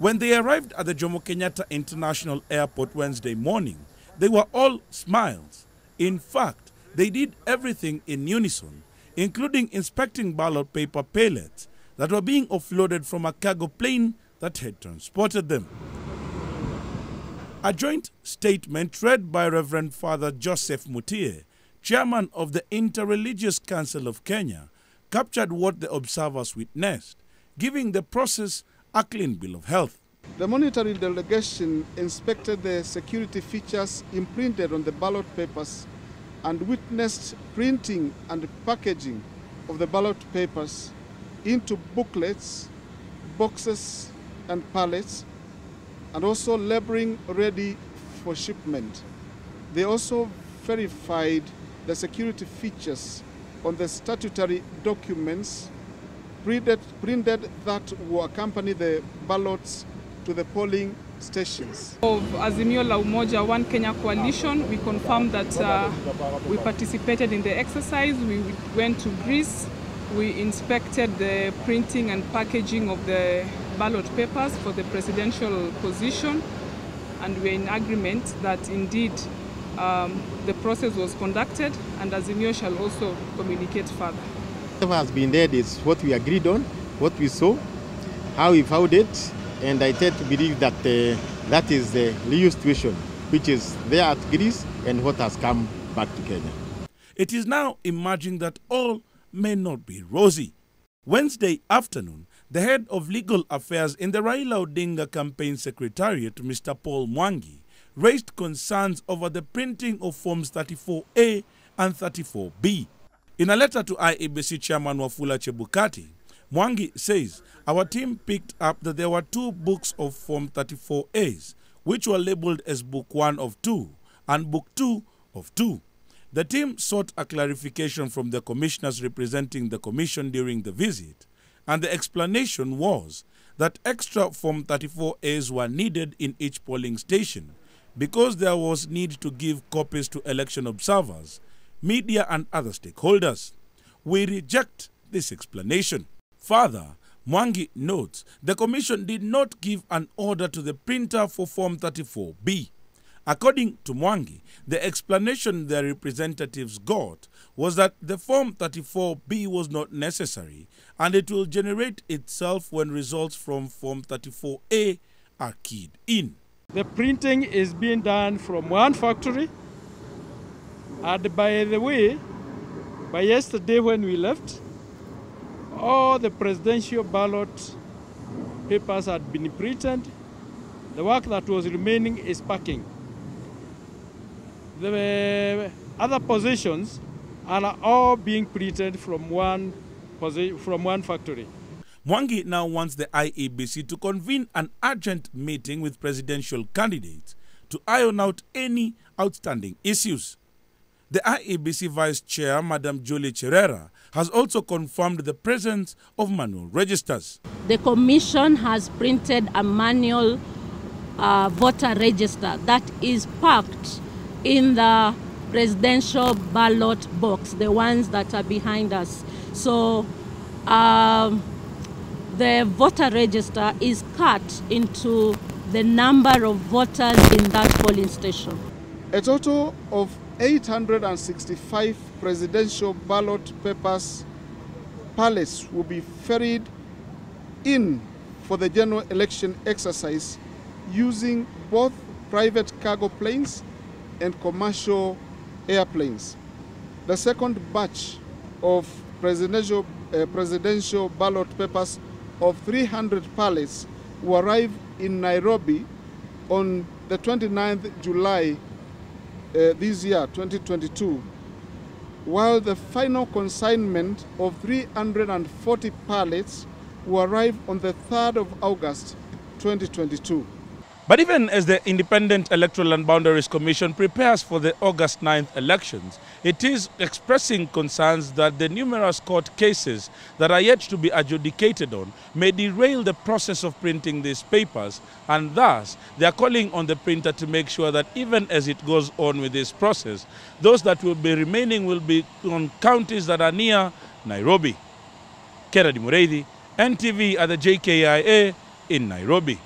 When they arrived at the Jomo Kenyatta International Airport Wednesday morning, they were all smiles. In fact, they did everything in unison, including inspecting ballot paper pallets that were being offloaded from a cargo plane that had transported them. A joint statement read by Reverend Father Joseph Mutie, chairman of the Interreligious Council of Kenya, captured what the observers witnessed, giving the process a clean bill of health. The monitoring delegation inspected the security features imprinted on the ballot papers and witnessed printing and packaging of the ballot papers into booklets, boxes, and pallets, and also labeling ready for shipment. They also verified the security features on the statutory documents printed that will accompany the ballots to the polling stations. Of Azimio La Umoja One Kenya Coalition, we confirmed that we participated in the exercise. We went to Greece. We inspected the printing and packaging of the ballot papers for the presidential position, and we're in agreement that indeed the process was conducted, and Azimio shall also communicate further. Whatever has been there is what we agreed on, what we saw, how we found it, and I tend to believe that that is the real situation, which is there at Greece and what has come back to Kenya. It is now emerging that all may not be rosy. Wednesday afternoon, the head of legal affairs in the Raila Odinga campaign secretariat, Mr. Paul Mwangi, raised concerns over the printing of Forms 34A and 34B. In a letter to IEBC Chairman Wafula Chebukati, Mwangi says, our team picked up that there were 2 books of Form 34As, which were labeled as Book 1 of 2 and Book 2 of 2. The team sought a clarification from the commissioners representing the commission during the visit, and the explanation was that extra Form 34As were needed in each polling station because there was need to give copies to election observers, media and other stakeholders. We reject this explanation. Further, Mwangi notes the commission did not give an order to the printer for Form 34B. According to Mwangi, the explanation their representatives got was that the Form 34B was not necessary and it will generate itself when results from Form 34A are keyed in. The printing is being done from one factory, and by the way, by yesterday when we left, all the presidential ballot papers had been printed. The work that was remaining is packing. The other positions are all being printed from one factory. Mwangi now wants the IEBC to convene an urgent meeting with presidential candidates to iron out any outstanding issues. The IEBC Vice Chair, Madam Julie Cherera, has also confirmed the presence of manual registers. The Commission has printed a manual voter register that is packed in the presidential ballot box, the ones that are behind us. So the voter register is cut into the number of voters in that polling station. A total of 865 presidential ballot papers pallets will be ferried in for the general election exercise using both private cargo planes and commercial airplanes. The second batch of presidential ballot papers of 300 pallets will arrive in Nairobi on the 29th July this year, 2022, while the final consignment of 340 pallets will arrive on the 3rd of August, 2022. But even as the Independent Electoral and Boundaries Commission prepares for the August 9th elections, it is expressing concerns that the numerous court cases that are yet to be adjudicated on may derail the process of printing these papers, and thus they are calling on the printer to make sure that even as it goes on with this process, those that will be remaining will be on counties that are near Nairobi. Kennedy Mureithi, NTV at the JKIA in Nairobi.